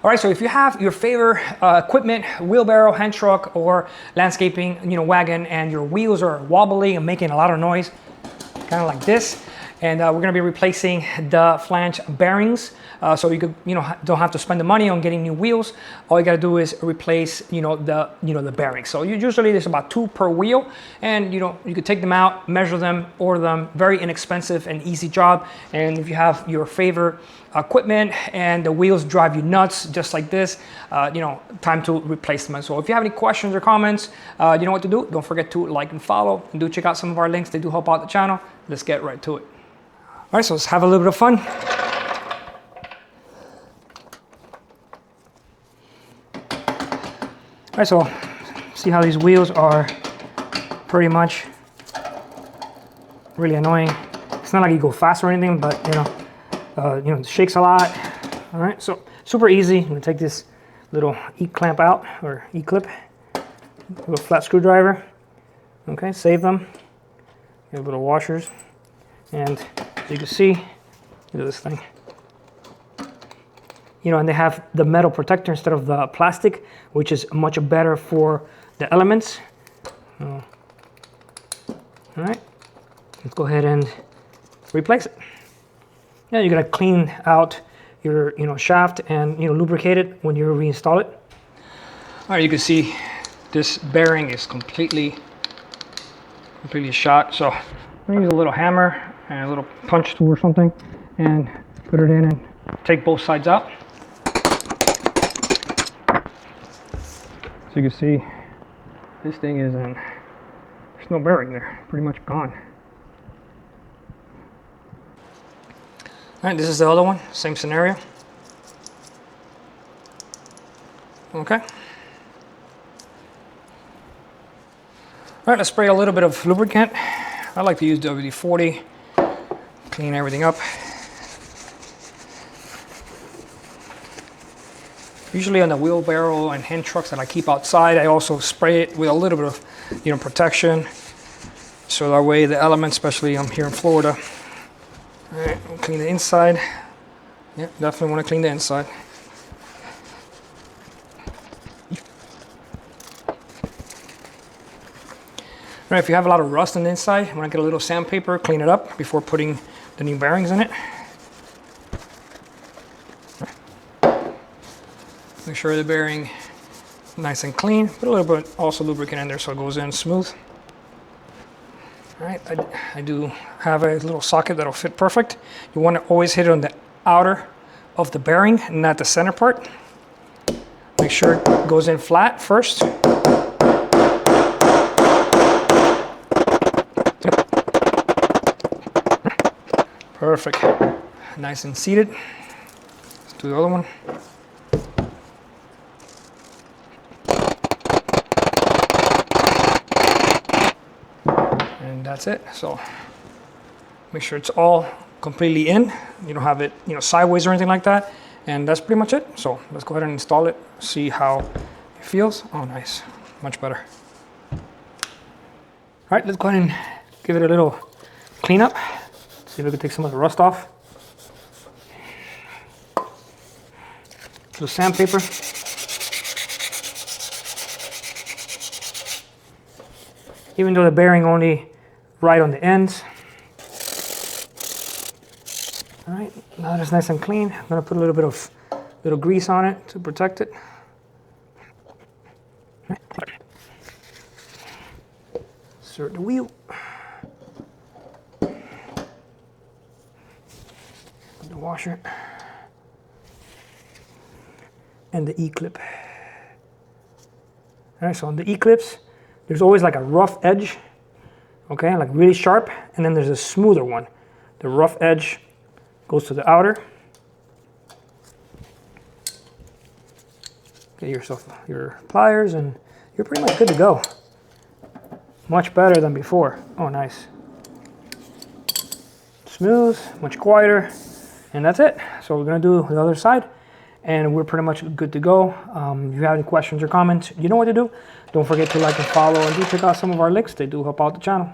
All right, so if you have your favorite equipment, wheelbarrow, hand truck, or landscaping, wagon, and your wheels are wobbly and making a lot of noise, kind of like this, and we're going to be replacing the flange bearings, so you could, don't have to spend the money on getting new wheels. All you got to do is replace, the bearings. So usually there's about 2 per wheel, and you could take them out, measure them, order them. Very inexpensive and easy job. And if you have your favorite equipment and the wheels drive you nuts, just like this, time to replace them. So if you have any questions or comments, you know what to do. Don't forget to like and follow, and do check out some of our links. They do help out the channel. Let's get right to it. All right, so let's have a little bit of fun. All right, so see how these wheels are pretty much really annoying. It's not like you go fast or anything, but it shakes a lot. All right, so super easy. I'm gonna take this little E-clamp out, or E-clip, little flat screwdriver. Okay, save them. Get little washers, and as you can see, look at this thing. And they have the metal protector instead of the plastic, which is much better for the elements. All right, let's go ahead and replace it. Yeah, you're gonna clean out your shaft and lubricate it when you reinstall it. All right, you can see this bearing is completely shot. So I'm gonna use a little hammer and a little punch tool or something, and put it in and take both sides out. So you can see this thing is there's no bearing there, pretty much gone. All right, this is the other one, same scenario. Okay. All right, let's spray a little bit of lubricant. I like to use WD-40, clean everything up. Usually on the wheelbarrow and hand trucks that I keep outside, I also spray it with a little bit of protection, so that way the elements, especially I'm here in Florida. All right, we'll clean the inside. Yeah, definitely want to clean the inside. All right, if you have a lot of rust on the inside, you want to get a little sandpaper, clean it up before putting the new bearings in it. Make sure the bearing nice and clean. Put a little bit also lubricant in there so it goes in smooth. All right, I do have a little socket that'll fit perfect. You want to always hit it on the outer of the bearing, not the center part. Make sure it goes in flat first. Perfect. Nice and seated. Let's do the other one. And that's it. So make sure it's all completely in. You don't have it, sideways or anything like that. And that's pretty much it. So let's go ahead and install it. See how it feels. Oh, nice. Much better. All right, let's go ahead and give it a little cleanup. See if we can take some of the rust off. Little sandpaper. Even though the bearing only right on the ends. All right, now that it's nice and clean, I'm gonna put a little bit of grease on it to protect it. Insert the wheel. The washer and the E-clip. All right, so on the E-clips, there's always like a rough edge, okay, like really sharp, and then there's a smoother one. The rough edge goes to the outer. Get yourself your pliers and you're pretty much good to go. Much better than before. Oh, nice. Smooth, much quieter, and that's it. So we're gonna do the other side, and we're pretty much good to go. If you have any questions or comments, you know what to do. Don't forget to like and follow, and do check out some of our links. They do help out the channel.